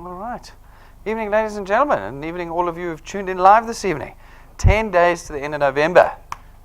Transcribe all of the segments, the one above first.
All right. Evening, ladies and gentlemen, and evening all of you who've tuned in live this evening. 10 days to the end of November.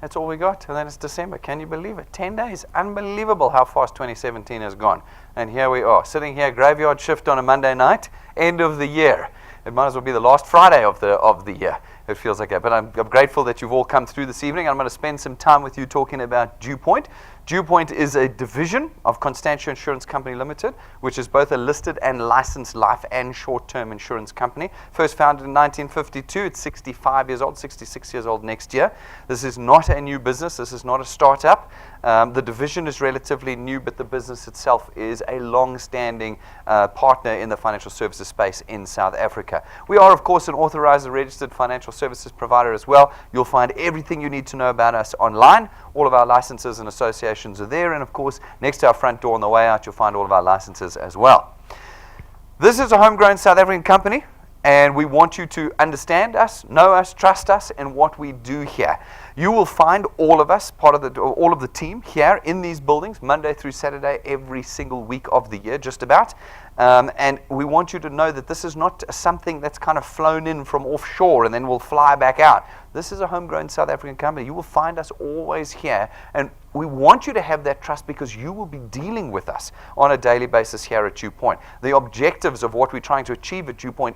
That's all we got, and then it's December. Can you believe it? 10 days. Unbelievable how fast 2017 has gone. And here we are, sitting here, graveyard shift on a Monday night, end of the year. It might as well be the last Friday of the year. It feels like that. But I'm grateful that you've all come through this evening. I'm going to spend some time with you talking about DuePoint. DuePoint is a division of Constantia Insurance Company Limited, which is both a listed and licensed life and short-term insurance company. First founded in 1952. It's 65 years old, 66 years old next year. This is not a new business. This is not a startup. The division is relatively new, but the business itself is a long-standing partner in the financial services space in South Africa. We are, of course, an authorized and registered financial services provider as well. You'll find everything you need to know about us online. All of our licenses and associations are there, and of course, next to our front door on the way out, you'll find all of our licenses as well. This is a homegrown South African company, and we want you to understand us, know us, trust us, and what we do here. You will find all of us, all of the team here in these buildings, Monday through Saturday, every single week of the year, just about. And we want you to know that this is not something that's kind of flown in from offshore and then will fly back out. This is a homegrown South African company. You will find us always here, and we want you to have that trust because you will be dealing with us on a daily basis here at DuePoint. The objectives of what we're trying to achieve at DuePoint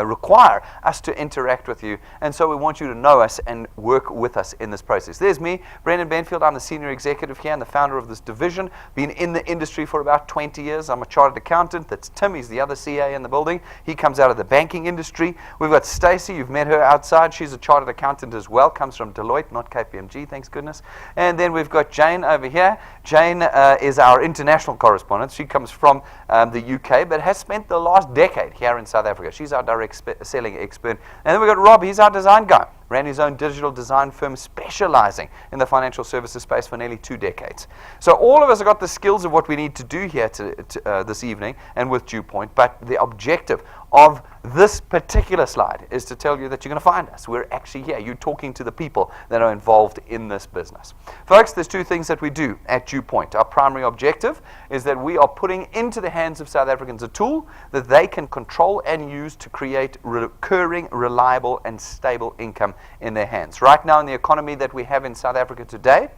require us to interact with you, and so we want you to know us and work with us in this process. There's me, Brendan Benfield. I'm the senior executive here and the founder of this division. Been in the industry for about 20 years. I'm a chartered accountant. That's Tim. He's the other CA in the building. He comes out of the banking industry. We've got Stacey. You've met her outside. She's a chartered accountant as well. Comes from Deloitte, not KPMG, thanks goodness. And then we've got Jane over here. Jane is our international correspondent. She comes from the UK, but has spent the last decade here in South Africa. She's our direct selling expert. And then we've got Rob. He's our design guy. Ran his own digital design firm specializing in the financial services space for nearly 2 decades. So all of us have got the skills of what we need to do here this evening and with DuePoint, but the objective of this particular slide is to tell you that you're going to find us. We're actually here. You're talking to the people that are involved in this business. Folks, there's 2 things that we do at DuePoint. Our primary objective is that we are putting into the hands of South Africans a tool that they can control and use to create recurring, reliable, and stable income in their hands. Right now in the economy that we have in South Africa today,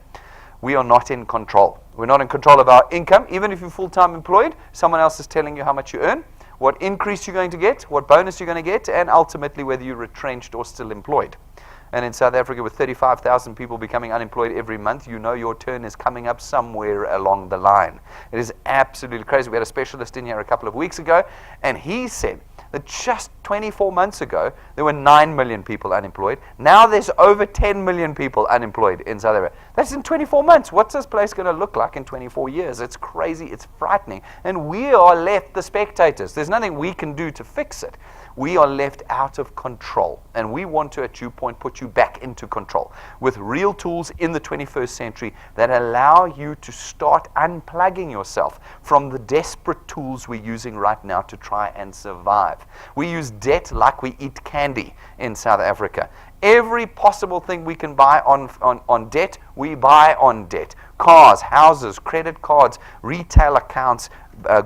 we are not in control. We're not in control of our income. Even if you're full-time employed, someone else is telling you how much you earn, what increase you're going to get, what bonus you're going to get, and ultimately whether you're retrenched or still employed. And in South Africa, with 35,000 people becoming unemployed every month, you know your turn is coming up somewhere along the line. It is absolutely crazy. We had a specialist in here a couple of weeks ago, and he said that just 24 months ago, there were 9 million people unemployed. Now there's over 10 million people unemployed in South Africa. That's in 24 months. What's this place going to look like in 24 years? It's crazy. It's frightening. And we are left the spectators. There's nothing we can do to fix it. We are left out of control. And we want to, at DuePoint, put you back into control with real tools in the 21st century that allow you to start unplugging yourself from the desperate tools we're using right now to try and survive. We use debt like we eat candy in South Africa. Every possible thing we can buy on debt, we buy on debt. Cars, houses, credit cards, retail accounts,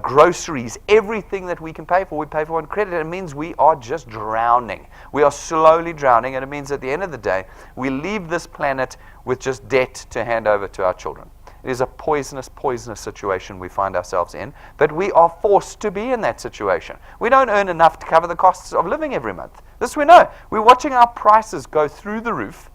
groceries, everything that we can pay for, we pay for on credit. It means we are just drowning. We are slowly drowning, and it means at the end of the day, we leave this planet with just debt to hand over to our children. It is a poisonous, poisonous situation we find ourselves in, but we are forced to be in that situation. We don't earn enough to cover the costs of living every month. This we know. We're watching our prices go through the roof,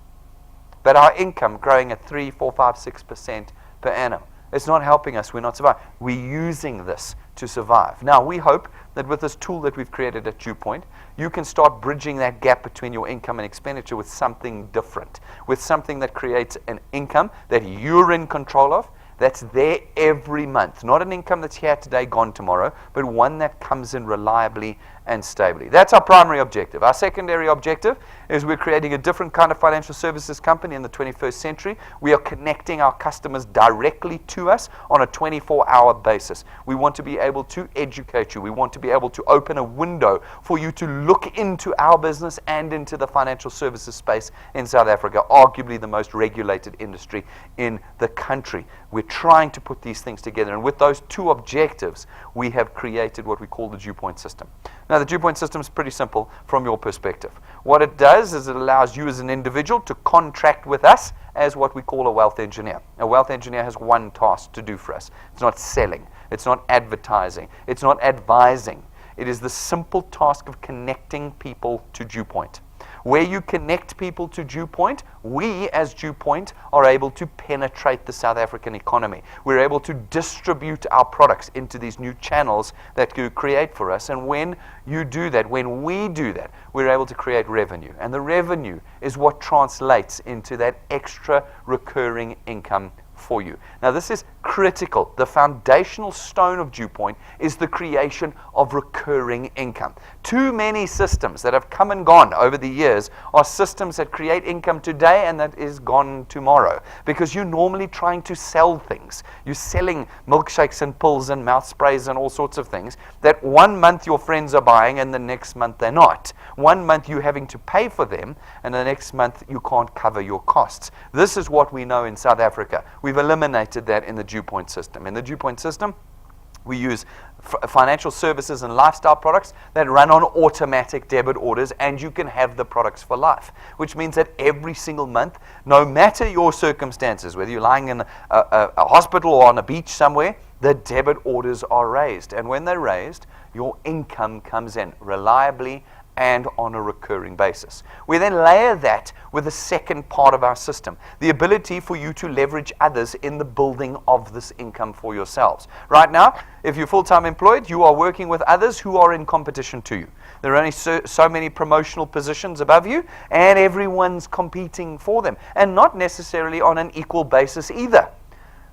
but our income growing at 3, 4, 5, 6% per annum. It's not helping us. We're not surviving. We're using this to survive. Now, we hope that with this tool that we've created at DuePoint, you can start bridging that gap between your income and expenditure with something different, with something that creates an income that you're in control of, that's there every month. Not an income that's here today, gone tomorrow, but one that comes in reliably and stably. That's our primary objective. Our secondary objective is we're creating a different kind of financial services company in the 21st century. We are connecting our customers directly to us on a 24-hour basis. We want to be able to educate you. We want to be able to open a window for you to look into our business and into the financial services space in South Africa, arguably the most regulated industry in the country. We're trying to put these things together, and with those two objectives, we have created what we call the DuePoint system. Now, the DuePoint system is pretty simple from your perspective. What it does is it allows you as an individual to contract with us as what we call a wealth engineer. A wealth engineer has one task to do for us. It's not selling. It's not advertising. It's not advising. It is the simple task of connecting people to DuePoint. Where you connect people to DuePoint, we as DuePoint are able to penetrate the South African economy. We're able to distribute our products into these new channels that you create for us. And when you do that, when we do that, we're able to create revenue. And the revenue is what translates into that extra recurring income for you. Now, this is critical. The foundational stone of DuePoint is the creation of recurring income. Too many systems that have come and gone over the years are systems that create income today and that is gone tomorrow, because you're normally trying to sell things. You're selling milkshakes and pills and mouth sprays and all sorts of things that one month your friends are buying and the next month they're not. One month you're having to pay for them and the next month you can't cover your costs. This is what we know in South Africa. We've eliminated that in the DuePoint system. In the DuePoint system, we use financial services and lifestyle products that run on automatic debit orders, and you can have the products for life, which means that every single month, no matter your circumstances, whether you're lying in a hospital or on a beach somewhere, the debit orders are raised. And when they're raised, your income comes in reliably and on a recurring basis. We then layer that with the second part of our system, the ability for you to leverage others in the building of this income for yourselves. Right now, if you're full-time employed, you are working with others who are in competition to you. There are only so many promotional positions above you, and everyone's competing for them, and not necessarily on an equal basis either.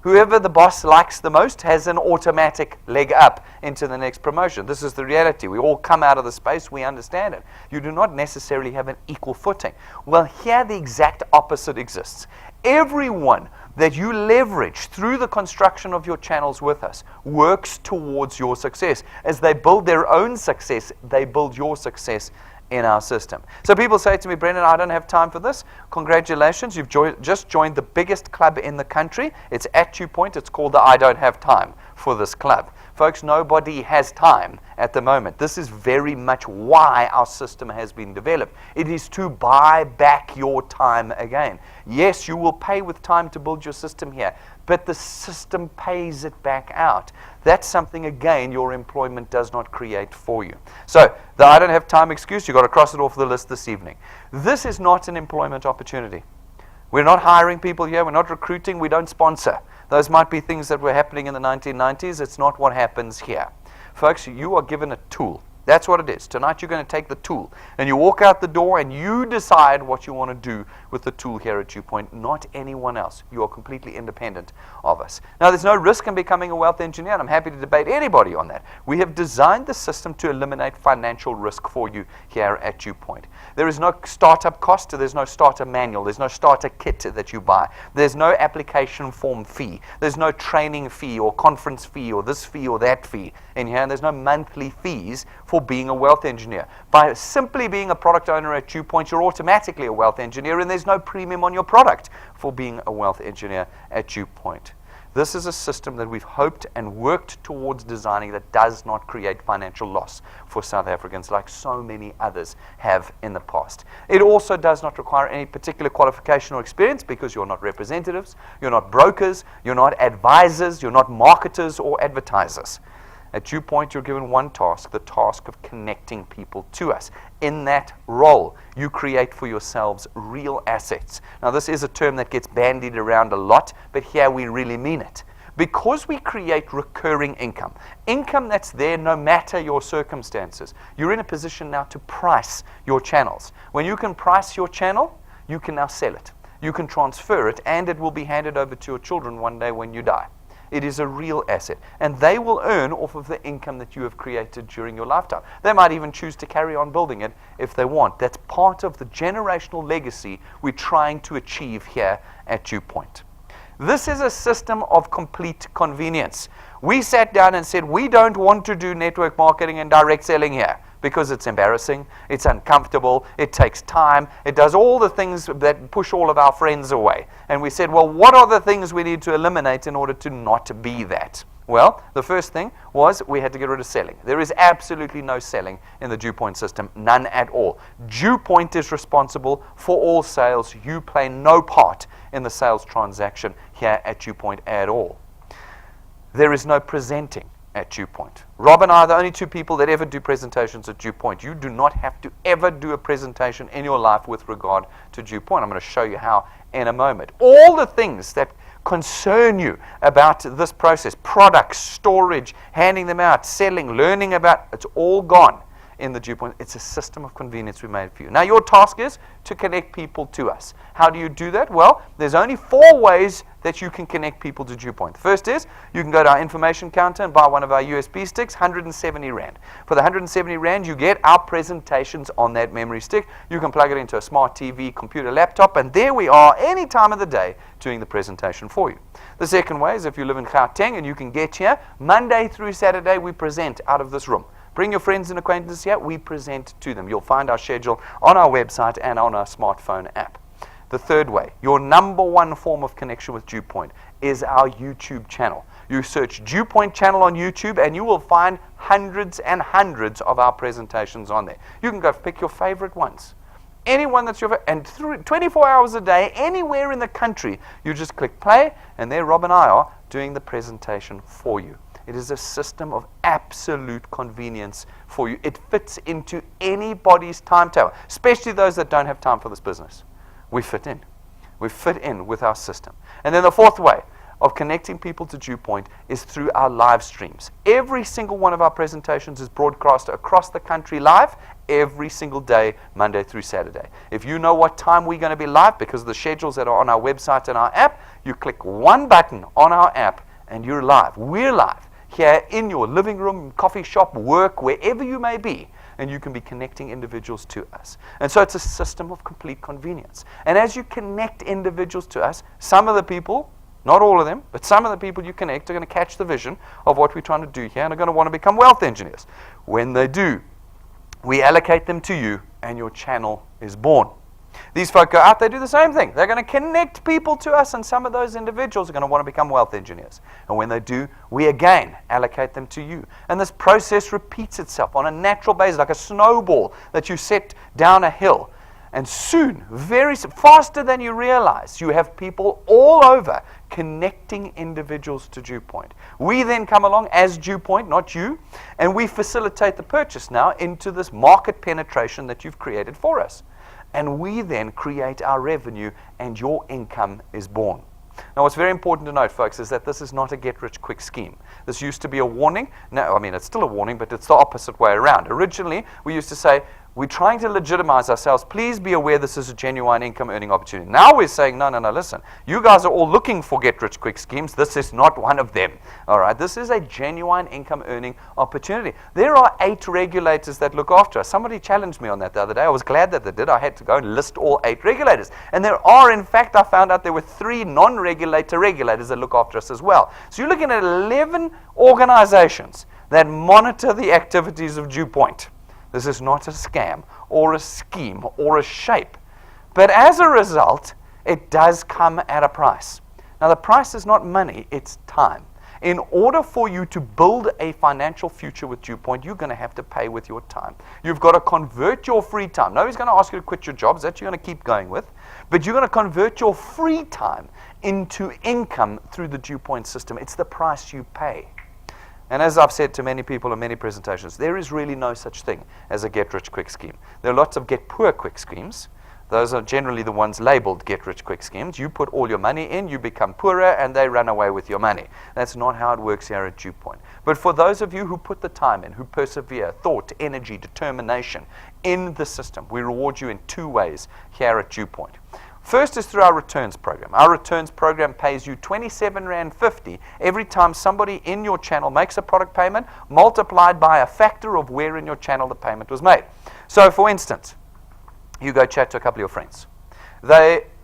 Whoever the boss likes the most has an automatic leg up into the next promotion. This is the reality. We all come out of the space, we understand it. You do not necessarily have an equal footing. Well, here the exact opposite exists. Everyone that you leverage through the construction of your channels with us works towards your success. As they build their own success, they build your success in our system. So people say to me, Brendan, I don't have time for this. Congratulations, you've just joined the biggest club in the country. It's at DuePoint. It's called the I Don't Have Time for This Club. Folks, nobody has time at the moment. This is very much why our system has been developed. It is to buy back your time again. Yes, you will pay with time to build your system here, but the system pays it back out. That's something, again, your employment does not create for you. So, the I don't have time excuse, you've got to cross it off the list this evening. This is not an employment opportunity. We're not hiring people here. We're not recruiting. We don't sponsor. Those might be things that were happening in the 1990s. It's not what happens here. Folks, you are given a tool. That's what it is. Tonight you're going to take the tool and you walk out the door and you decide what you want to do with the tool here at DuePoint, not anyone else. You are completely independent of us. Now, there's no risk in becoming a wealth engineer, and I'm happy to debate anybody on that. We have designed the system to eliminate financial risk for you here at DuePoint. There is no startup cost, there's no starter manual, there's no starter kit that you buy. There's no application form fee. There's no training fee or conference fee or this fee or that fee in here, and there's no monthly fees for being a wealth engineer. By simply being a product owner at DuePoint, you're automatically a wealth engineer, and there's no premium on your product for being a wealth engineer at DuePoint. This is a system that we've hoped and worked towards designing that does not create financial loss for South Africans like so many others have in the past. It also does not require any particular qualification or experience, because you're not representatives, you're not brokers, you're not advisors, you're not marketers or advertisers. At DuePoint, you're given one task, the task of connecting people to us. In that role, you create for yourselves real assets. Now, this is a term that gets bandied around a lot, but here we really mean it. Because we create recurring income, income that's there no matter your circumstances, you're in a position now to price your channels. When you can price your channel, you can now sell it. You can transfer it, and it will be handed over to your children one day when you die. It is a real asset. And they will earn off of the income that you have created during your lifetime. They might even choose to carry on building it if they want. That's part of the generational legacy we're trying to achieve here at DuePoint. This is a system of complete convenience. We sat down and said, we don't want to do network marketing and direct selling here because it's embarrassing, it's uncomfortable, it takes time, it does all the things that push all of our friends away. And we said, well, what are the things we need to eliminate in order to not be that? Well, the first thing was we had to get rid of selling. There is absolutely no selling in the DuePoint system, none at all. DuePoint is responsible for all sales. You play no part in the sales transaction here at DuePoint at all. There is no presenting at DuePoint. Rob and I are the only two people that ever do presentations at DuePoint. You do not have to ever do a presentation in your life with regard to DuePoint. I'm going to show you how in a moment. All the things that concern you about this process, products, storage, handing them out, selling, learning about, it's all gone in the DuePoint. It's a system of convenience we made for you. Now, your task is to connect people to us. How do you do that? Well, there's only 4 ways that you can connect people to DuePoint. The first is you can go to our information counter and buy one of our USB sticks, 170 Rand. For the 170 Rand, you get our presentations on that memory stick. You can plug it into a smart TV, computer, laptop, and there we are any time of the day doing the presentation for you. The second way is if you live in Gauteng and you can get here, Monday through Saturday, we present out of this room. Bring your friends and acquaintances here, we present to them. You'll find our schedule on our website and on our smartphone app. The third way, your number one form of connection with DuePoint is our YouTube channel. You search DuePoint channel on YouTube and you will find hundreds and hundreds of our presentations on there. You can go pick your favorite ones. Anyone that's your favorite, and through 24 hours a day, anywhere in the country, you just click play and there Rob and I are doing the presentation for you. It is a system of absolute convenience for you. It fits into anybody's timetable, especially those that don't have time for this business. We fit in. We fit in with our system. And then the fourth way of connecting people to DuePoint is through our live streams. Every single one of our presentations is broadcast across the country live every single day, Monday through Saturday. If you know what time we're going to be live because of the schedules that are on our website and our app, you click one button on our app and you're live. We're live here in your living room, coffee shop, work, wherever you may be, and you can be connecting individuals to us. And so it's a system of complete convenience. And as you connect individuals to us, some of the people, not all of them, but some of the people you connect are going to catch the vision of what we're trying to do here and are going to want to become wealth engineers. When they do, we allocate them to you and your channel is born. These folk go out, they do the same thing. They're going to connect people to us, and some of those individuals are going to want to become wealth engineers. And when they do, we again allocate them to you. And this process repeats itself on a natural basis, like a snowball that you set down a hill. And soon, very faster than you realize, you have people all over connecting individuals to DuePoint. We then come along as DuePoint, not you, and we facilitate the purchase now into this market penetration that you've created for us. And we then create our revenue and your income is born. Now, what's very important to note, folks, is that this is not a get-rich-quick scheme. This used to be a warning. No, I mean, it's still a warning, but it's the opposite way around. Originally, we used to say, we're trying to legitimize ourselves. Please be aware this is a genuine income earning opportunity. Now we're saying, no, listen. You guys are all looking for get-rich-quick schemes. This is not one of them. All right, this is a genuine income earning opportunity. There are 8 regulators that look after us. Somebody challenged me on that the other day. I was glad that they did. I had to go and list all 8 regulators. And there are, in fact, I found out there were 3 non-regulator regulators that look after us as well. So you're looking at 11 organizations that monitor the activities of DuePoint. This is not a scam or a scheme or a shape. But as a result, it does come at a price. Now, the price is not money, it's time. In order for you to build a financial future with DuePoint, you're going to have to pay with your time. You've got to convert your free time. Nobody's going to ask you to quit your jobs. That you're going to keep going with. But you're going to convert your free time into income through the DuePoint system. It's the price you pay. And as I've said to many people in many presentations, there is really no such thing as a get-rich-quick scheme. There are lots of get-poor-quick schemes. Those are generally the ones labeled get-rich-quick schemes. You put all your money in, you become poorer, and they run away with your money. That's not how it works here at DuePoint. But for those of you who put the time in, who persevere, thought, energy, determination in the system, we reward you in 2 ways here at DuePoint. First is through our returns program. Our returns program pays you 27 Rand 50 every time somebody in your channel makes a product payment, multiplied by a factor of where in your channel the payment was made. So for instance, you go chat to a couple of your friends.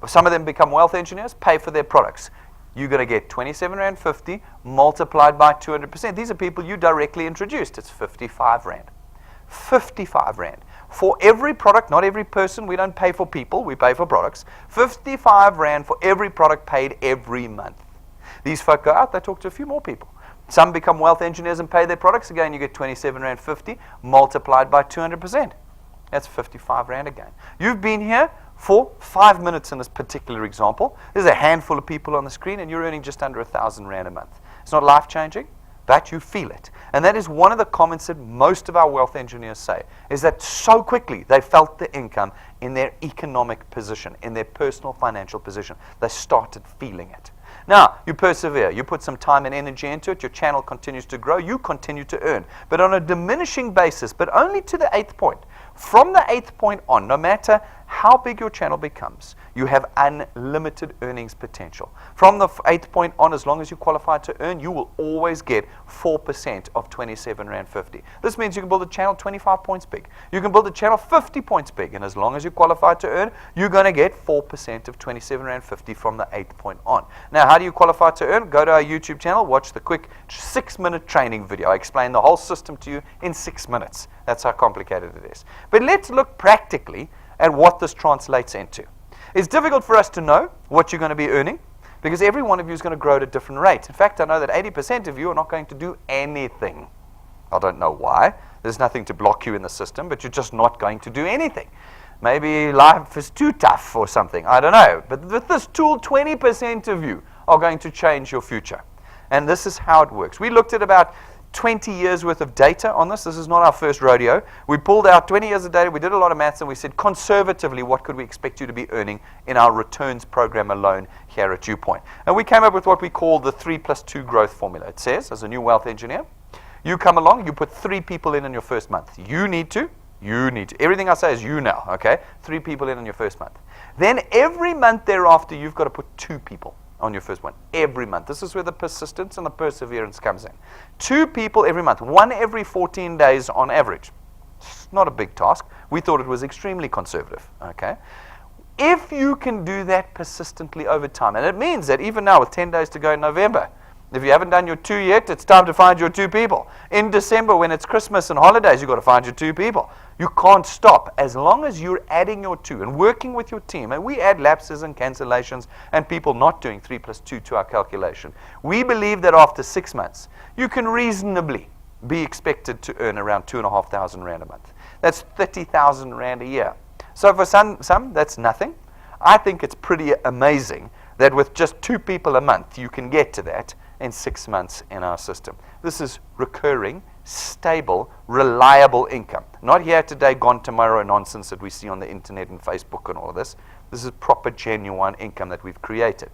Some of them become wealth engineers, pay for their products. You're going to get 27 Rand 50 multiplied by 200%. These are people you directly introduced. It's 55 Rand. 55 Rand. For every product, not every person, we don't pay for people, we pay for products. 55 Rand for every product paid every month. These folk go out, they talk to a few more people. Some become wealth engineers and pay their products. Again, you get 27 Rand 50 multiplied by 200%. That's 55 Rand again. You've been here for 5 minutes in this particular example. There's a handful of people on the screen and you're earning just under 1,000 Rand a month. It's not life-changing, but you feel it. And that is one of the comments that most of our wealth engineers say, is that so quickly they felt the income in their economic position, in their personal financial position. They started feeling it. Now, you persevere. You put some time and energy into it. Your channel continues to grow. You continue to earn. But on a diminishing basis, but only to the 8th point. From the 8th point on, no matter how big your channel becomes, you have unlimited earnings potential. From the 8th point on, as long as you qualify to earn, you will always get 4% of 27 Rand 50. This means you can build a channel 25 points big. You can build a channel 50 points big. And as long as you qualify to earn, you're going to get 4% of 27 Rand 50 from the 8th point on. Now, how do you qualify to earn? Go to our YouTube channel, watch the quick 6-minute training video. I explain the whole system to you in 6 minutes. That's how complicated it is. But let's look practically at what this translates into. It's difficult for us to know what you're going to be earning because every one of you is going to grow at a different rate. In fact, I know that 80% of you are not going to do anything. I don't know why. There's nothing to block you in the system, but you're just not going to do anything. Maybe life is too tough or something. I don't know. But with this tool, 20% of you are going to change your future. And this is how it works. We looked at about 20 years worth of data on this. This is not our first rodeo. We pulled out 20 years of data. We did a lot of maths, and we said, conservatively, what could we expect you to be earning in our returns program alone here at DuePoint? And we came up with what we call the 3+2 growth formula. It says, as a new wealth engineer, you come along, you put 3 people in your first month. You need to. Everything I say is you now, okay? 3 people in your first month. Then every month thereafter, you've got to put 2 people on your first one. Every month. This is where the persistence and the perseverance comes in. 2 people every month. 1 every 14 days on average. It's not a big task. We thought it was extremely conservative, okay? If you can do that persistently over time, and it means that even now with 10 days to go in November, if you haven't done your 2 yet, it's time to find your 2 people. In December, when it's Christmas and holidays, you've got to find your 2 people. You can't stop as long as you're adding your 2 and working with your team. And we add lapses and cancellations and people not doing 3+2 to our calculation. We believe that after 6 months, you can reasonably be expected to earn around 2,500 Rand a month. That's 30,000 Rand a year. So for some, that's nothing. I think it's pretty amazing that with just 2 people a month, you can get to that in 6 months in our system. This is recurring, stable, reliable income. Not here today, gone tomorrow nonsense that we see on the internet and Facebook and all of this. This is proper, genuine income that we've created.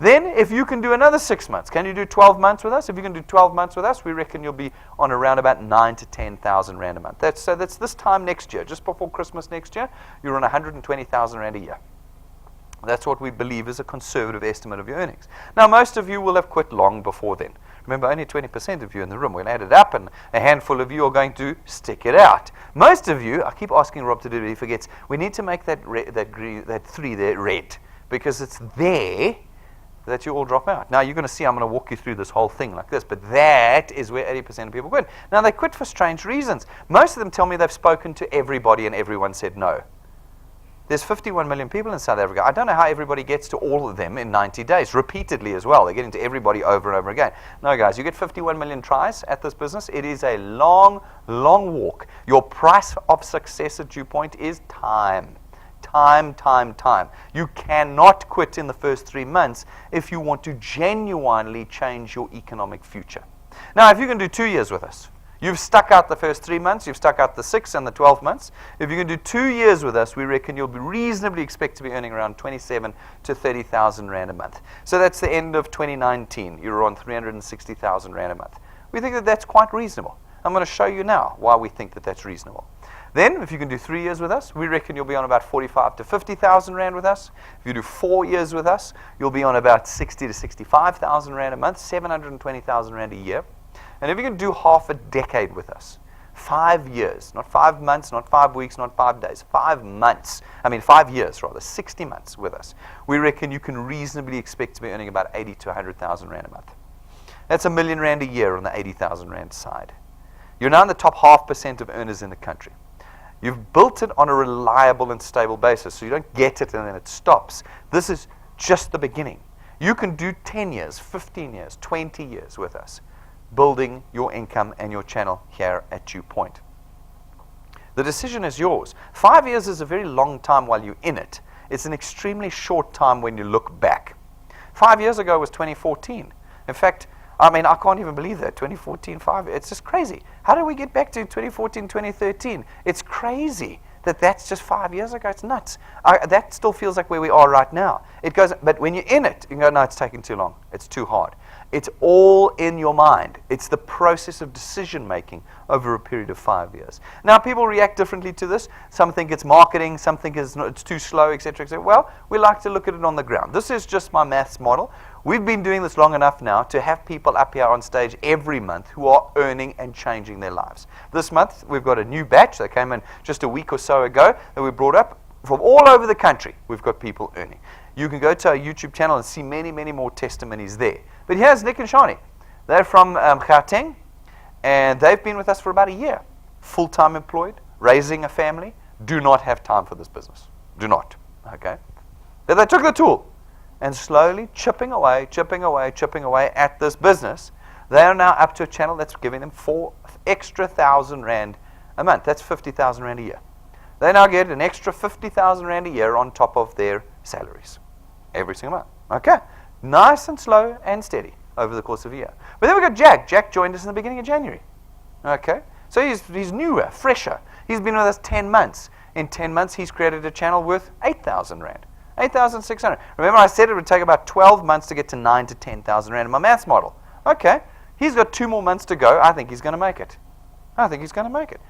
Then, if you can do another 6 months, can you do 12 months with us? If you can do 12 months with us, we reckon you'll be on around about 9,000 to 10,000 Rand a month. That's this time next year, just before Christmas next year, you're on 120,000 Rand a year. That's what we believe is a conservative estimate of your earnings. Now, most of you will have quit long before then. Remember, only 20% of you in the room. We'll add it up, and a handful of you are going to stick it out. Most of you, I keep asking Rob to do it, he forgets, we need to make that 3 there red, because it's there that you all drop out. Now, you're going to see I'm going to walk you through this whole thing like this, but that is where 80% of people quit. Now, they quit for strange reasons. Most of them tell me they've spoken to everybody, and everyone said no. There's 51 million people in South Africa. I don't know how everybody gets to all of them in 90 days, repeatedly as well. They're getting to everybody over and over again. No, guys, you get 51 million tries at this business. It is a long, long walk. Your price of success at DuePoint is time. Time. You cannot quit in the first 3 months if you want to genuinely change your economic future. Now, if you can do 2 years with us, you've stuck out the first 3 months, you've stuck out the 6 and the 12 months. If you can do 2 years with us, we reckon you'll be reasonably expect to be earning around 27 to 30,000 Rand a month. So that's the end of 2019. You're on 360,000 Rand a month. We think that that's quite reasonable. I'm going to show you now why we think that that's reasonable. Then, if you can do 3 years with us, we reckon you'll be on about 45 to 50,000 rand with us. If you do 4 years with us, you'll be on about 60 to 65,000 rand a month, 720,000 rand a year. And if you can do half a decade with us, 5 years, not 5 months, not 5 weeks, not 5 days, 5 months, 5 years rather, 60 months with us, we reckon you can reasonably expect to be earning about 80 to 100,000 rand a month. That's R1 million a year on the 80,000 rand side. You're now in the top 0.5% of earners in the country. You've built it on a reliable and stable basis, so you don't get it and then it stops. This is just the beginning. You can do 10 years, 15 years, 20 years with us, building your income and your channel here at DuePoint. The decision is yours. 5 years is a very long time while you're in it. It's an extremely short time when you look back. 5 years ago was 2014. In fact, I can't even believe that. 2014, it's just crazy. How did we get back to 2014, 2013? It's crazy that that's just 5 years ago. It's nuts. That still feels like where we are right now. It goes, but when you're in it, you can go, no, it's taking too long. It's too hard. It's all in your mind. It's the process of decision making over a period of 5 years. Now, people react differently to this. Some think it's marketing. Some think it's too slow, etc., etc. Well, we like to look at it on the ground. This is just my maths model. We've been doing this long enough now to have people up here on stage every month who are earning and changing their lives. This month, we've got a new batch that came in just a week or so ago that we brought up from all over the country. We've got people earning. You can go to our YouTube channel and see many, many more testimonies there. But here's Nick and Shani. They're from Gauteng, and they've been with us for about a year. Full-time employed, raising a family, do not have time for this business. Do not. Okay? But they took the tool and slowly chipping away at this business. They are now up to a channel that's giving them 4 extra thousand rand a month. That's 50,000 rand a year. They now get an extra 50,000 rand a year on top of their salaries every single month. Okay? Nice and slow and steady over the course of a year. But then we got Jack. Jack joined us in the beginning of January. Okay? So he's newer, fresher. He's been with us 10 months. In 10 months, he's created a channel worth 8,000 rand. 8,600. Remember, I said it would take about 12 months to get to 9 to 10,000 rand in my maths model. Okay, he's got 2 more months to go. I think he's going to make it.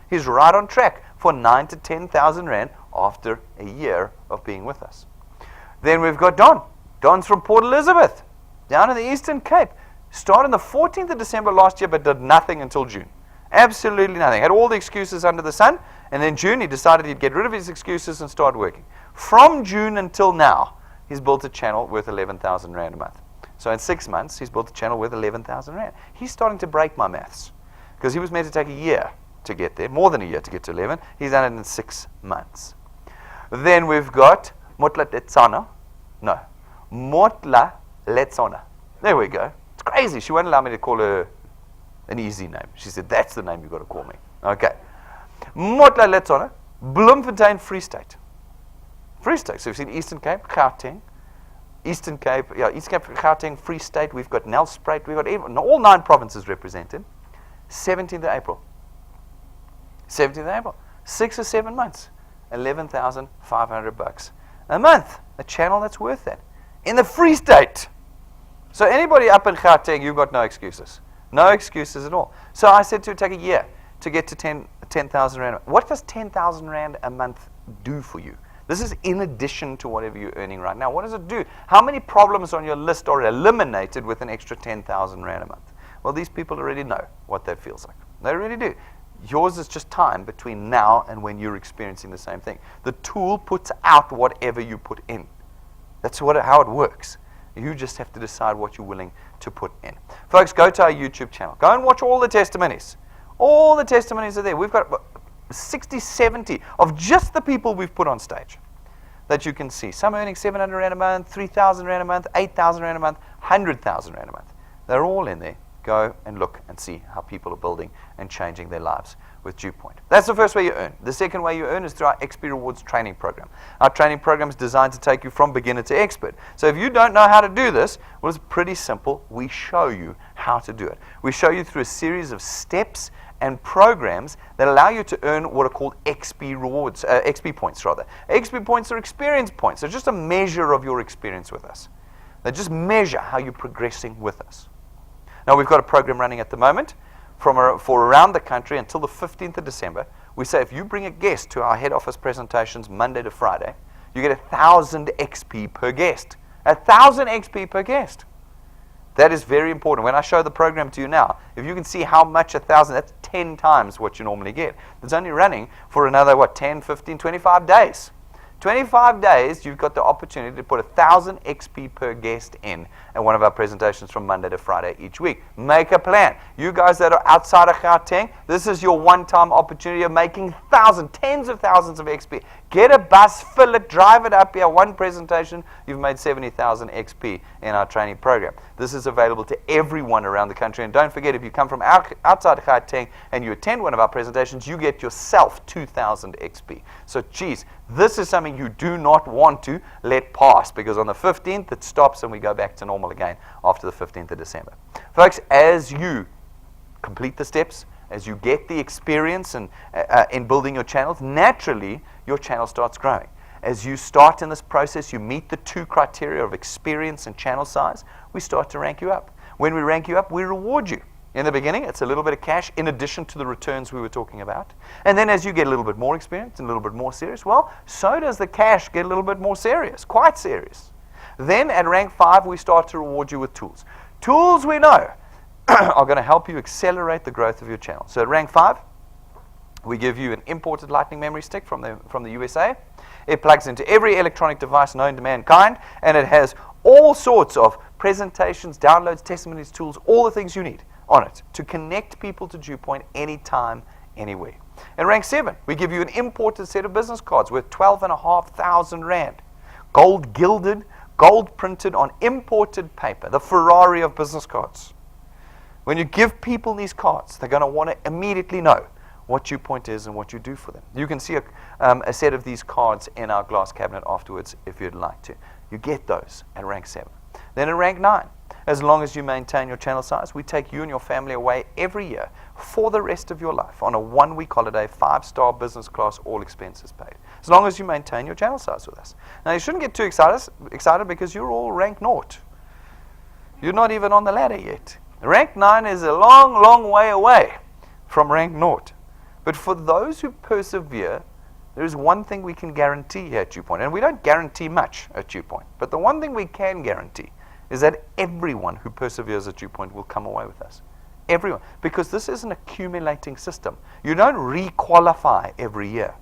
He's right on track for 9 to 10,000 rand after a year of being with us. Then we've got Don. Don's from Port Elizabeth, down in the Eastern Cape. Started on the 14th of December last year, but did nothing until June. Absolutely nothing. Had all the excuses under the sun, and then June he decided he'd get rid of his excuses and start working. From June until now, he's built a channel worth 11,000 rand a month. So in 6 months, he's built a channel worth 11,000 rand. He's starting to break my maths, because he was meant to take a year to get there, more than a year to get to 11. He's done it in 6 months. Then we've got Motla Letsona. There we go. It's crazy. She won't allow me to call her an easy name. She said, that's the name you've got to call me. Okay. Motla Letsona, Bloemfontein, Free State. Free State. So we've seen Eastern Cape, Gauteng, Eastern Cape, Gauteng, Free State. We've got Nelspruit. We've got all 9 provinces represented. 17th of April. 17th of April. 6 or 7 months. 11,500 bucks a month. A channel that's worth that. In the Free State. So anybody up in Gauteng, you've got no excuses. No excuses at all. So I said to her, take a year to get to 10,000 rand. What does 10,000 rand a month do for you? This is in addition to whatever you're earning right now. What does it do? How many problems on your list are eliminated with an extra 10,000 rand a month? Well, these people already know what that feels like. They really do. Yours is just time between now and when you're experiencing the same thing. The tool puts out whatever you put in. That's how it works. You just have to decide what you're willing to put in. Folks, go to our YouTube channel. Go and watch all the testimonies. All the testimonies are there. We've got 60, 70 of just the people we've put on stage that you can see. Some earning 700 rand a month, 3,000 rand a month, 8,000 rand a month, 100,000 rand a month. They're all in there. Go and look and see how people are building and changing their lives with DuePoint. That's the first way you earn. The second way you earn is through our XP Rewards training program. Our training program is designed to take you from beginner to expert. So if you don't know how to do this, well, it's pretty simple. We show you how to do it. We show you through a series of steps and programs that allow you to earn what are called XP rewards, XP points rather. XP points are experience points. They're just a measure of your experience with us. They just measure how you're progressing with us. Now we've got a program running at the moment for around the country until the 15th of December, We say if you bring a guest to our head office presentations Monday to Friday, you get 1,000 XP per guest. 1,000 XP per guest. That is very important. When I show the program to you now, if you can see how much 1,000, that's 10 times what you normally get. It's only running for another, 10, 15, 25 days. 25 days, you've got the opportunity to put 1,000 XP per guest in at one of our presentations from Monday to Friday each week. Make a plan. You guys that are outside of Gauteng, this is your one-time opportunity of making thousands, tens of thousands of XP. Get a bus, fill it, drive it up here. One presentation, you've made 70,000 XP in our training program. This is available to everyone around the country. And don't forget, if you come from outside of Gauteng and you attend one of our presentations, you get yourself 2,000 XP. So, geez, this is something you do not want to let pass, because on the 15th it stops and we go back to normal again after the 15th of December. Folks, as you complete the steps, as you get the experience and in building your channels, naturally your channel starts growing. As you start in this process, you meet the 2 criteria of experience and channel size, we start to rank you up. When we rank you up, we reward you. In the beginning, it's a little bit of cash in addition to the returns we were talking about. And then as you get a little bit more experience and a little bit more serious, well, so does the cash get a little bit more serious, quite serious. Then at rank 5, we start to reward you with tools. Tools we know are going to help you accelerate the growth of your channel. So at rank 5, we give you an imported lightning memory stick from the USA. It plugs into every electronic device known to mankind, and it has all sorts of presentations, downloads, testimonies, tools, all the things you need on it to connect people to DuePoint anytime, anywhere. In rank 7, we give you an imported set of business cards worth 12,500 Rand. Gold gilded, gold printed on imported paper, the Ferrari of business cards. When you give people these cards, they're going to want to immediately know what DuePoint is and what you do for them. You can see a set of these cards in our glass cabinet afterwards if you'd like to. You get those at rank 7. Then in rank 9, as long as you maintain your channel size, we take you and your family away every year for the rest of your life on a 1-week holiday, 5-star business class, all expenses paid. As long as you maintain your channel size with us. Now, you shouldn't get too excited because you're all rank 0. You're not even on the ladder yet. Rank 9 is a long, long way away from rank 0. But for those who persevere, there is one thing we can guarantee here at DuePoint. And we don't guarantee much at DuePoint. But the one thing we can guarantee is that everyone who perseveres at DuePoint will come away with us. Everyone. Because this is an accumulating system. You don't re-qualify every year.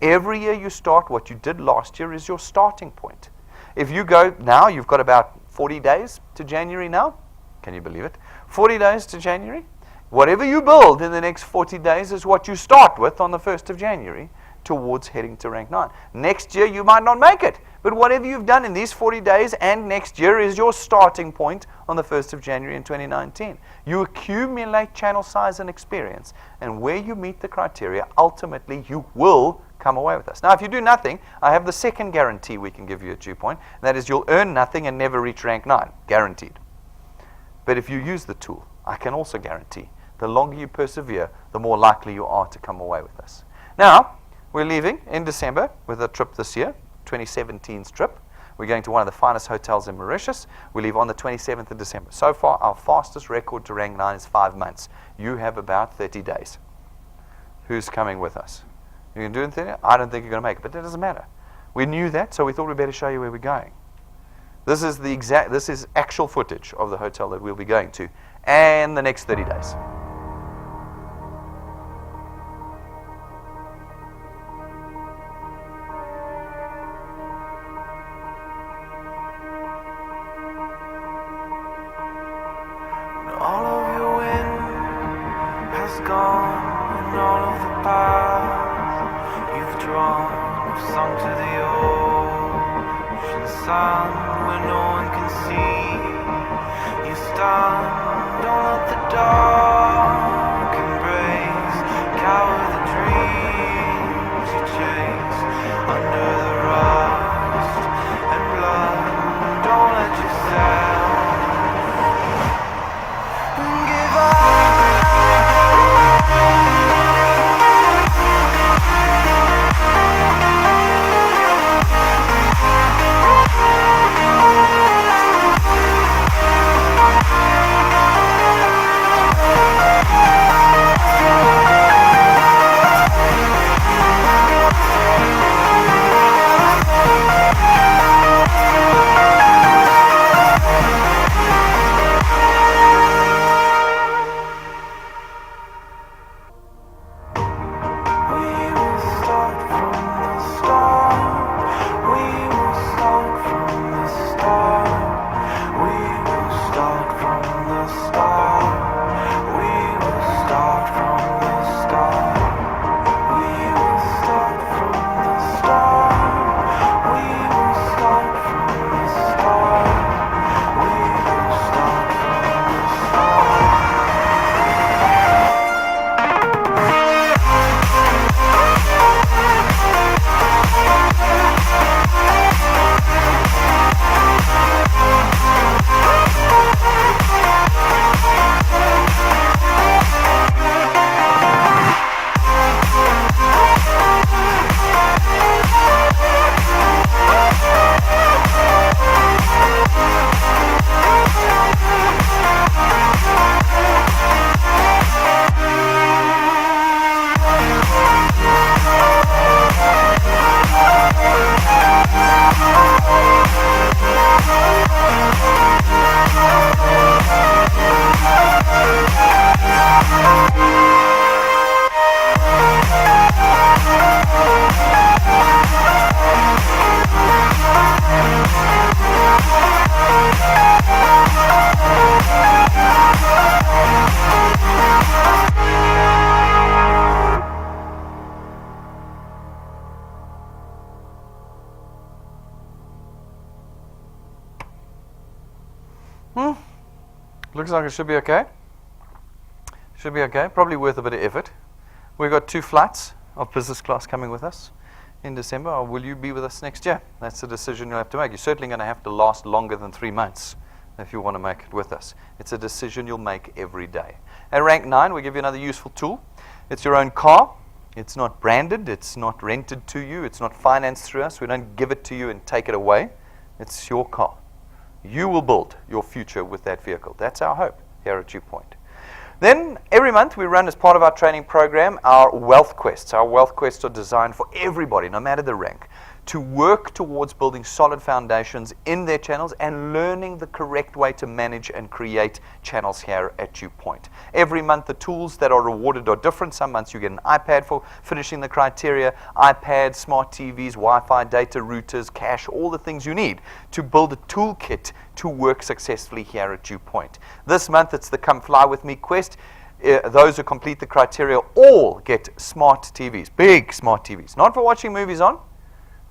Every year you start, what you did last year is your starting point. If you go now, you've got about 40 days to January now. Can you believe it? 40 days to January. Whatever you build in the next 40 days is what you start with on the 1st of January towards heading to rank 9. Next year you might not make it, but whatever you've done in these 40 days and next year is your starting point on the 1st of January in 2019. You accumulate channel size and experience, and where you meet the criteria, ultimately you will come away with us. Now, if you do nothing, I have the second guarantee we can give you at DuePoint, and that is you'll earn nothing and never reach rank 9, guaranteed. But if you use the tool, I can also guarantee the longer you persevere, the more likely you are to come away with us. Now, we're leaving in December with a trip this year, 2017's trip. We're going to one of the finest hotels in Mauritius. We leave on the 27th of December. So far, our fastest record to rank 9 is 5 months. You have about 30 days. Who's coming with us? You can do anything? I don't think you're going to make it, but that doesn't matter. We knew that, so we thought we'd better show you where we're going. This is actual footage of the hotel that we'll be going to, and the next 30 days. All of your wind has gone, and all of the paths you've drawn have sunk to the ocean sun where no one can see. You stand on at the dark embrace, cower the dreams you chase under the rust and blood. Don't let yourself give up. Looks like it should be okay. Should be okay. Probably worth a bit of effort. We've got 2 flights of business class coming with us in December. Or will you be with us next year? That's the decision you'll have to make. You're certainly going to have to last longer than 3 months if you want to make it with us. It's a decision you'll make every day. At rank 9, we give you another useful tool. It's your own car. It's not branded. It's not rented to you. It's not financed through us. We don't give it to you and take it away. It's your car. You will build your future with that vehicle. That's our hope here at DuePoint. Then every month we run, as part of our training program, our wealth quests. Our wealth quests are designed for everybody, no matter the rank, to work towards building solid foundations in their channels and learning the correct way to manage and create channels here at DuePoint. Every month the tools that are rewarded are different. Some months you get an iPad for finishing the criteria, iPad, smart TVs, Wi-Fi, data routers, cache, all the things you need to build a toolkit to work successfully here at DuePoint. This month it's the Come Fly With Me quest. Those who complete the criteria all get smart TVs, big smart TVs, not for watching movies on.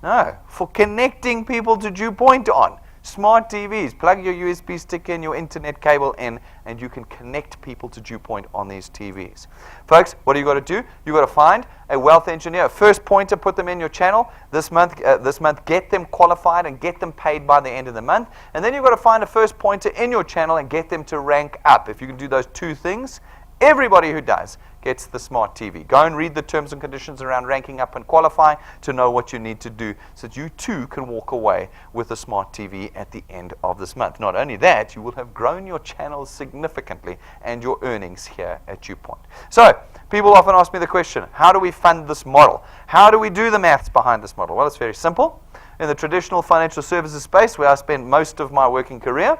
No, for connecting people to DuePoint on. Smart TVs, plug your USB stick in, your internet cable in, and you can connect people to DuePoint on these TVs. Folks, what do you got to do? You got to find a wealth engineer, a first pointer, put them in your channel. This month, get them qualified and get them paid by the end of the month. And then you've got to find a first pointer in your channel and get them to rank up. If you can do those 2 things, everybody who does gets the smart TV. Go and read the terms and conditions around ranking up and qualifying to know what you need to do so that you too can walk away with a smart TV at the end of this month. Not only that, you will have grown your channel significantly and your earnings here at DuePoint. So, people often ask me the question, how do we fund this model? How do we do the maths behind this model? Well, it's very simple. In the traditional financial services space, where I spent most of my working career,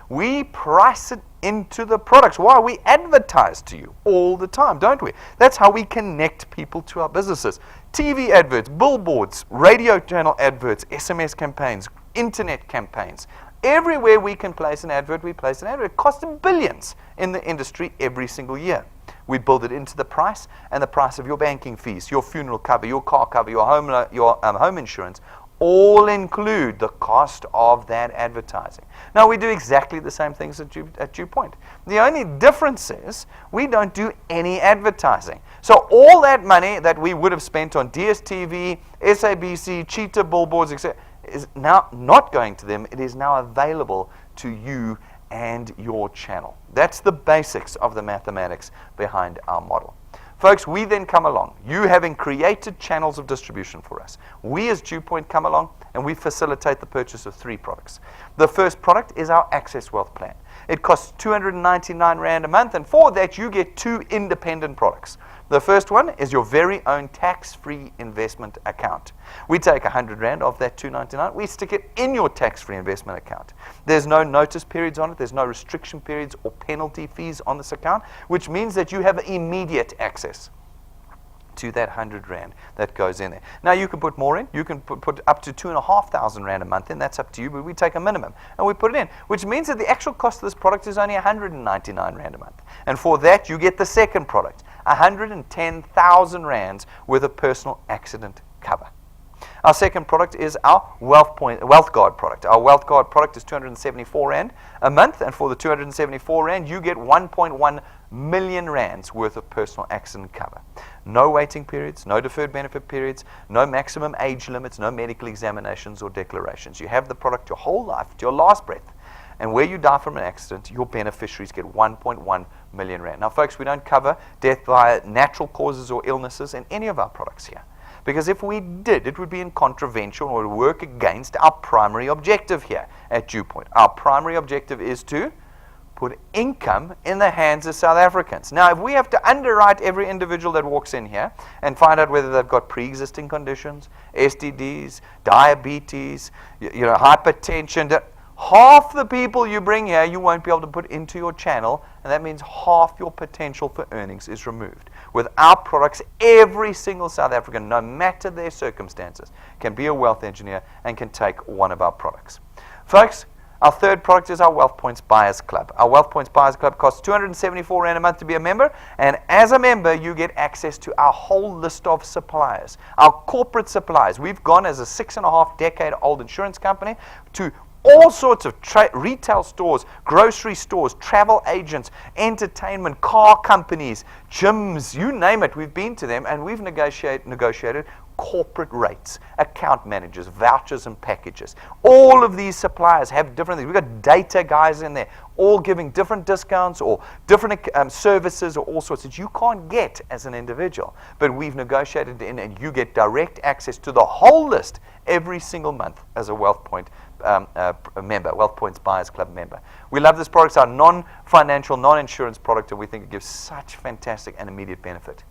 we price it into the products. Why? We advertise to you all the time, don't we? That's how we connect people to our businesses. TV adverts, billboards, radio channel adverts, SMS campaigns, internet campaigns. Everywhere we can place an advert, we place an advert. It costs billions in the industry every single year. We build it into the price, and the price of your banking fees, your funeral cover, your car cover, your home insurance, all include the cost of that advertising. Now, we do exactly the same things at DuePoint. The only difference is we don't do any advertising. So all that money that we would have spent on DSTV, SABC, Cheetah billboards, etc., is now not going to them. It is now available to you and your channel. That's the basics of the mathematics behind our model. Folks, we then come along, you having created channels of distribution for us. We as DuePoint come along and we facilitate the purchase of 3 products. The first product is our Access Wealth Plan. It costs 299 Rand a month, and for that you get 2 independent products. The first one is your very own tax-free investment account. We take 100 Rand off that 299, we stick it in your tax-free investment account. There's no notice periods on it, there's no restriction periods or penalty fees on this account, which means that you have immediate access to that 100 Rand that goes in there. Now you can put more in, you can put up to 2,500 Rand a month in, that's up to you, but we take a minimum and we put it in, which means that the actual cost of this product is only 199 Rand a month. And for that you get the second product, 110,000 Rands worth of personal accident cover. Our second product is our Wealth Guard product. Our Wealth Guard product is 274 Rand a month, and for the 274 Rand, you get 1.1 million Rands worth of personal accident cover. No waiting periods, no deferred benefit periods, no maximum age limits, no medical examinations or declarations. You have the product your whole life, to your last breath. And where you die from an accident, your beneficiaries get 1.1 million Rand. Now, folks, we don't cover death via natural causes or illnesses in any of our products here. Because if we did, it would be in contravention or would work against our primary objective here at DuePoint. Our primary objective is to put income in the hands of South Africans. Now, if we have to underwrite every individual that walks in here and find out whether they've got pre-existing conditions, STDs, diabetes, hypertension, half the people you bring here you won't be able to put into your channel, and that means half your potential for earnings is removed. With our products, every single South African, no matter their circumstances, can be a wealth engineer and can take one of our products. Folks, our third product is our Wealth Points Buyers Club. Our Wealth Points Buyers Club costs 274 Rand a month to be a member, and as a member, you get access to our whole list of suppliers, our corporate suppliers. We've gone as a 6.5-decade-old insurance company to all sorts of retail stores, grocery stores, travel agents, entertainment, car companies, gyms, you name it. We've been to them and we've negotiated corporate rates, account managers, vouchers and packages. All of these suppliers have different things. We've got data guys in there, all giving different discounts or different services or all sorts that you can't get as an individual. But we've negotiated in and you get direct access to the whole list every single month as a WealthPoint member, WealthPoint's Buyers Club member. We love this product. It's our non-financial, non-insurance product, and we think it gives such fantastic and immediate benefit.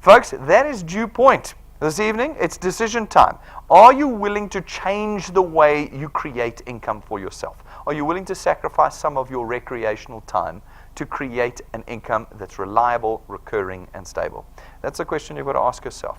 Folks, that is DuePoint. This evening, it's decision time. Are you willing to change the way you create income for yourself? Are you willing to sacrifice some of your recreational time to create an income that's reliable, recurring, and stable? That's a question you've got to ask yourself.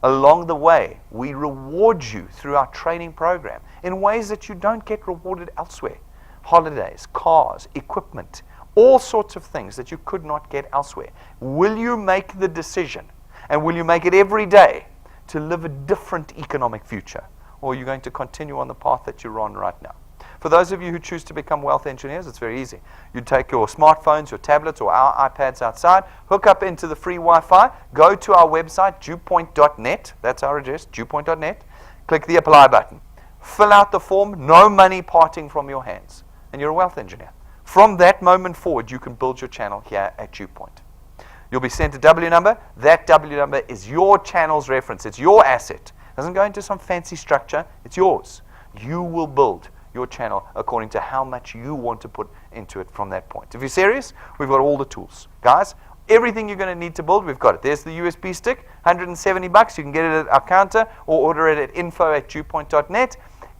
Along the way, we reward you through our training program in ways that you don't get rewarded elsewhere. Holidays, cars, equipment, all sorts of things that you could not get elsewhere. Will you make the decision, and will you make it every day, to live a different economic future? Or are you going to continue on the path that you're on right now? For those of you who choose to become wealth engineers, it's very easy. You take your smartphones, your tablets, or our iPads outside, hook up into the free Wi-Fi, go to our website, DuePoint.net. That's our address, DuePoint.net. Click the apply button. Fill out the form, no money parting from your hands, and you're a wealth engineer. From that moment forward, you can build your channel here at DuePoint. You'll be sent a W number. That W number is your channel's reference. It's your asset. It doesn't go into some fancy structure. It's yours. You will build your channel according to how much you want to put into it from that point. If you're serious, we've got all the tools. Guys, everything you're going to need to build, we've got it. There's the USB stick, $170. You can get it at our counter or order it at info@DuePoint.net.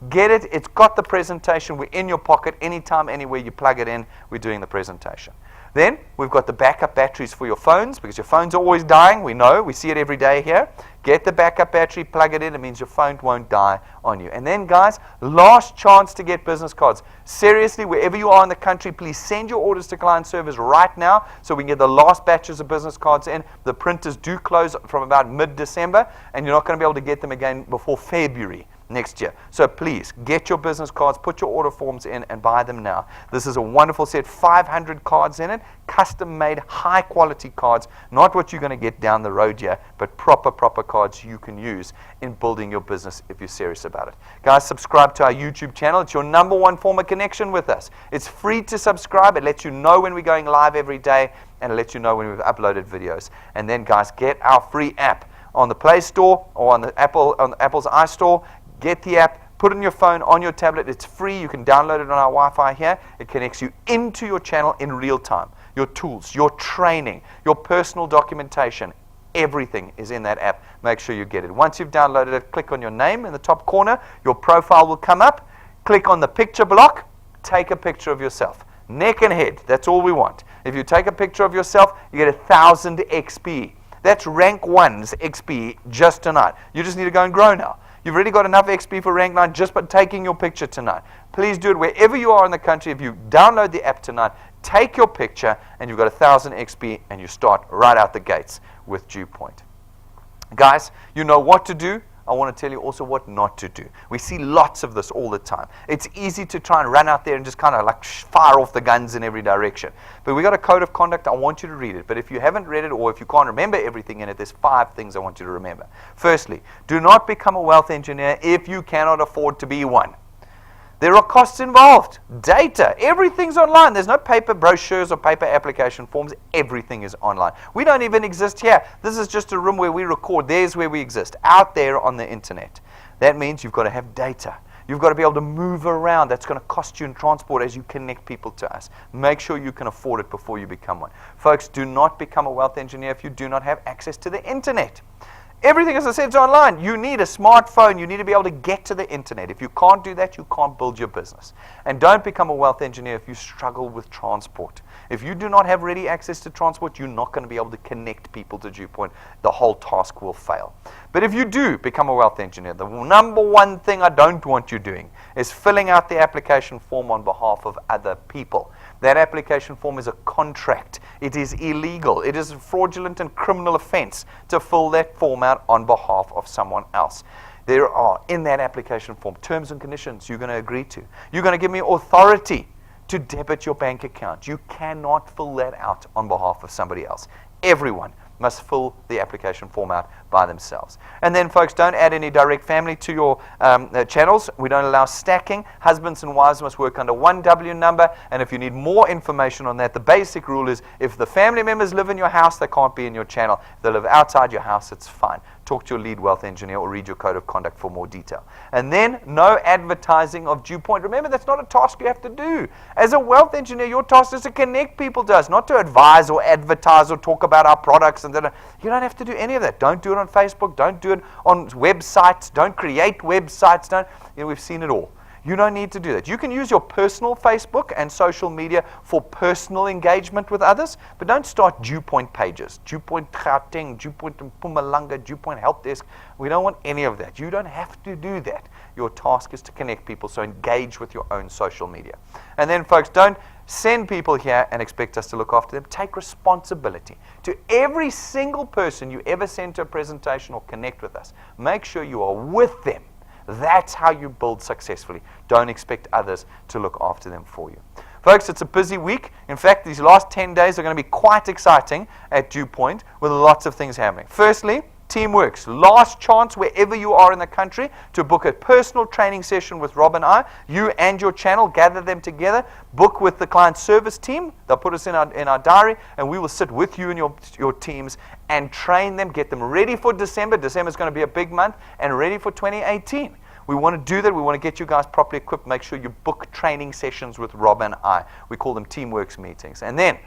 Get it. It's got the presentation. We're in your pocket anytime, anywhere you plug it in. We're doing the presentation. Then we've got the backup batteries for your phones, because your phones are always dying. We know. We see it every day here. Get the backup battery, plug it in. It means your phone won't die on you. And then, guys, last chance to get business cards. Seriously, wherever you are in the country, please send your orders to client service right now so we can get the last batches of business cards in. The printers do close from about mid-December, and you're not going to be able to get them again before February next year. So please, get your business cards, put your order forms in, and buy them now. This is a wonderful set, 500 cards in it, custom-made, high-quality cards, not what you're going to get down the road here, but proper cards you can use in building your business if you're serious about it. Guys, subscribe to our YouTube channel. It's your #1 form of connection with us. It's free to subscribe. It lets you know when we're going live every day, and it lets you know when we've uploaded videos. And then, guys, get our free app on the Play Store or on Apple's iStore. Get the app, put it on your phone, on your tablet. It's free. You can download it on our Wi-Fi here. It connects you into your channel in real time. Your tools, your training, your personal documentation, everything is in that app. Make sure you get it. Once you've downloaded it, click on your name in the top corner. Your profile will come up. Click on the picture block. Take a picture of yourself. Neck and head. That's all we want. If you take a picture of yourself, you get 1,000 XP. That's rank 1's XP just tonight. You just need to go and grow now. You've already got enough XP for rank 9 just by taking your picture tonight. Please do it wherever you are in the country. If you download the app tonight, take your picture, and you've got 1,000 XP, and you start right out the gates with DuePoint. Guys, you know what to do. I want to tell you also what not to do. We see lots of this all the time. It's easy to try and run out there and just kind of like fire off the guns in every direction. But we got a code of conduct. I want you to read it. But if you haven't read it, or if you can't remember everything in it, there's 5 things I want you to remember. Firstly, do not become a wealth engineer if you cannot afford to be one. There are costs involved. Data. Everything's online. There's no paper brochures or paper application forms. Everything is online. We don't even exist here. This is just a room where we record. There's where we exist, out there on the internet. That means you've got to have data. You've got to be able to move around. That's going to cost you in transport as you connect people to us. Make sure you can afford it before you become one. Folks, do not become a wealth engineer if you do not have access to the internet. Everything, as I said, is online. You need a smartphone. You need to be able to get to the internet. If you can't do that, you can't build your business. And don't become a wealth engineer if you struggle with transport. If you do not have ready access to transport, you're not going to be able to connect people to DuePoint. The whole task will fail. But if you do become a wealth engineer, the #1 thing I don't want you doing is filling out the application form on behalf of other people. That application form is a contract. It is illegal. It is a fraudulent and criminal offense to fill that form out on behalf of someone else. There are, in that application form, terms and conditions you're going to agree to. You're going to give me authority to debit your bank account. You cannot fill that out on behalf of somebody else. Everyone must fill the application form out by themselves. And then, folks, don't add any direct family to your channels. We don't allow stacking. Husbands and wives must work under one W number. And if you need more information on that, the basic rule is if the family members live in your house, they can't be in your channel. If they live outside your house, it's fine. Talk to your lead wealth engineer or read your code of conduct for more detail. And then no advertising of DuePoint. Remember, that's not a task you have to do. As a wealth engineer, your task is to connect people to us, not to advise or advertise or talk about our products. And you don't have to do any of that. Don't do it on Facebook. Don't do it on websites. Don't create websites. We've seen it all. You don't need to do that. You can use your personal Facebook and social media for personal engagement with others, but don't start DuePoint pages. DuePoint Gauteng, DuePoint Mpumalanga, DuePoint Help Desk. We don't want any of that. You don't have to do that. Your task is to connect people, so engage with your own social media. And then, folks, don't send people here and expect us to look after them. Take responsibility. To every single person you ever send to a presentation or connect with us, make sure you are with them. That's how you build successfully. Don't expect others to look after them for you. Folks, it's a busy week. In fact, these last 10 days are going to be quite exciting at DuePoint with lots of things happening. Firstly, Teamworks. Last chance wherever you are in the country to book a personal training session with Rob and I. You and your channel, gather them together, book with the client service team. They'll put us in our diary, and we will sit with you and your teams and train them, get them ready for December. December is going to be a big month, and ready for 2018. We want to do that. We want to get you guys properly equipped. Make sure you book training sessions with Rob and I. We call them Teamworks meetings. And then,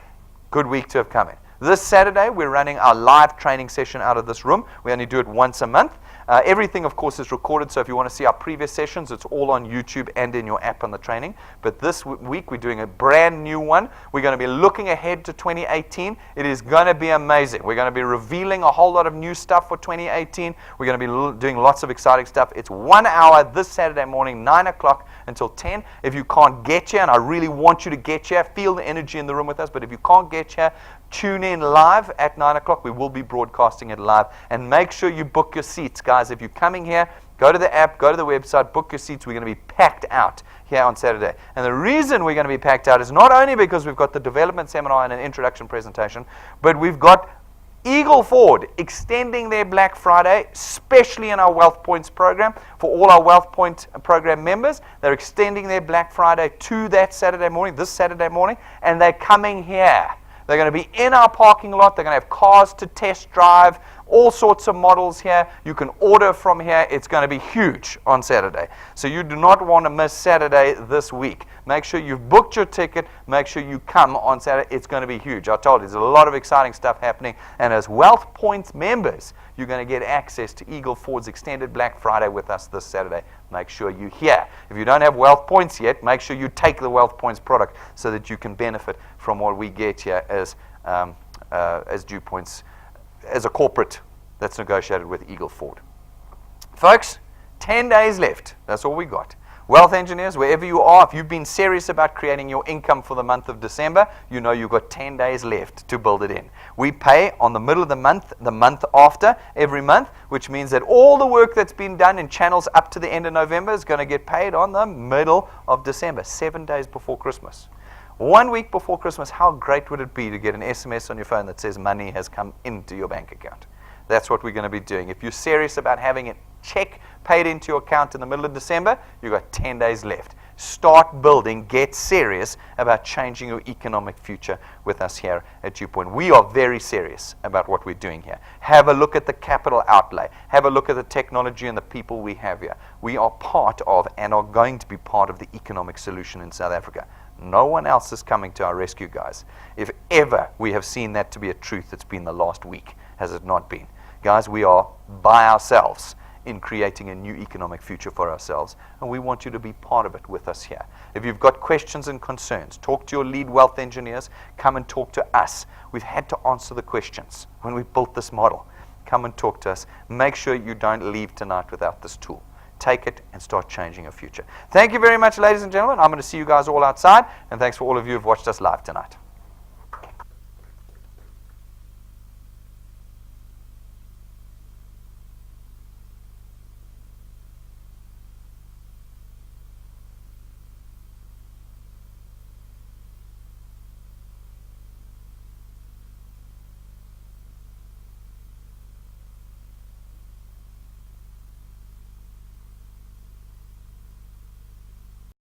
good week to have come in. This Saturday, we're running our live training session out of this room. We only do it once a month. Everything, of course, is recorded, so if you want to see our previous sessions, it's all on YouTube and in your app on the training. But this week, we're doing a brand new one. We're going to be looking ahead to 2018. It is going to be amazing. We're going to be revealing a whole lot of new stuff for 2018. We're going to be doing lots of exciting stuff. It's 1 hour this Saturday morning, 9 o'clock until 10. If you can't get here, and I really want you to get here, feel the energy in the room with us, but if you can't get here, tune in live at 9 o'clock. We will be broadcasting it live. And make sure you book your seats, guys. If you're coming here, go to the app, go to the website, book your seats. We're going to be packed out here on Saturday. And the reason we're going to be packed out is not only because we've got the development seminar and an introduction presentation, but we've got Eagle Ford extending their Black Friday, especially in our Wealth Points program. For all our Wealth Point program members, they're extending their Black Friday to that Saturday morning, this Saturday morning, and they're coming here. They're going to be in our parking lot. They're going to have cars to test drive, all sorts of models here. You can order from here. It's going to be huge on Saturday. So you do not want to miss Saturday this week. Make sure you've booked your ticket. Make sure you come on Saturday. It's going to be huge. I told you, there's a lot of exciting stuff happening. And as Wealth Points members, you're going to get access to Eagle Ford's extended Black Friday with us this Saturday. Make sure you're here. If you don't have Wealth Points yet, make sure you take the Wealth Points product so that you can benefit from what we get here as DuePoints, as a corporate that's negotiated with Eagle Ford. Folks, 10 days left. That's all we got. Wealth engineers, wherever you are, if you've been serious about creating your income for the month of December, you know you've got 10 days left to build it in. We pay on the middle of the month after, every month, which means that all the work that's been done in channels up to the end of November is going to get paid on the middle of December, 7 days before Christmas. 1 week before Christmas, how great would it be to get an SMS on your phone that says money has come into your bank account? That's what we're going to be doing. If you're serious about having a check paid into your account in the middle of December, you've got 10 days left. Start building, get serious about changing your economic future with us here at DuePoint. We are very serious about what we're doing here. Have a look at the capital outlay. Have a look at the technology and the people we have here. We are part of and are going to be part of the economic solution in South Africa. No one else is coming to our rescue, guys. If ever we have seen that to be a truth, it's been the last week, has it not been? Guys, we are by ourselves in creating a new economic future for ourselves, and we want you to be part of it with us here. If you've got questions and concerns, talk to your lead wealth engineers. Come and talk to us. We've had to answer the questions when we built this model. Come and talk to us. Make sure you don't leave tonight without this tool. Take it and start changing your future. Thank you very much, ladies and gentlemen. I'm going to see you guys all outside, and thanks for all of you who've watched us live tonight.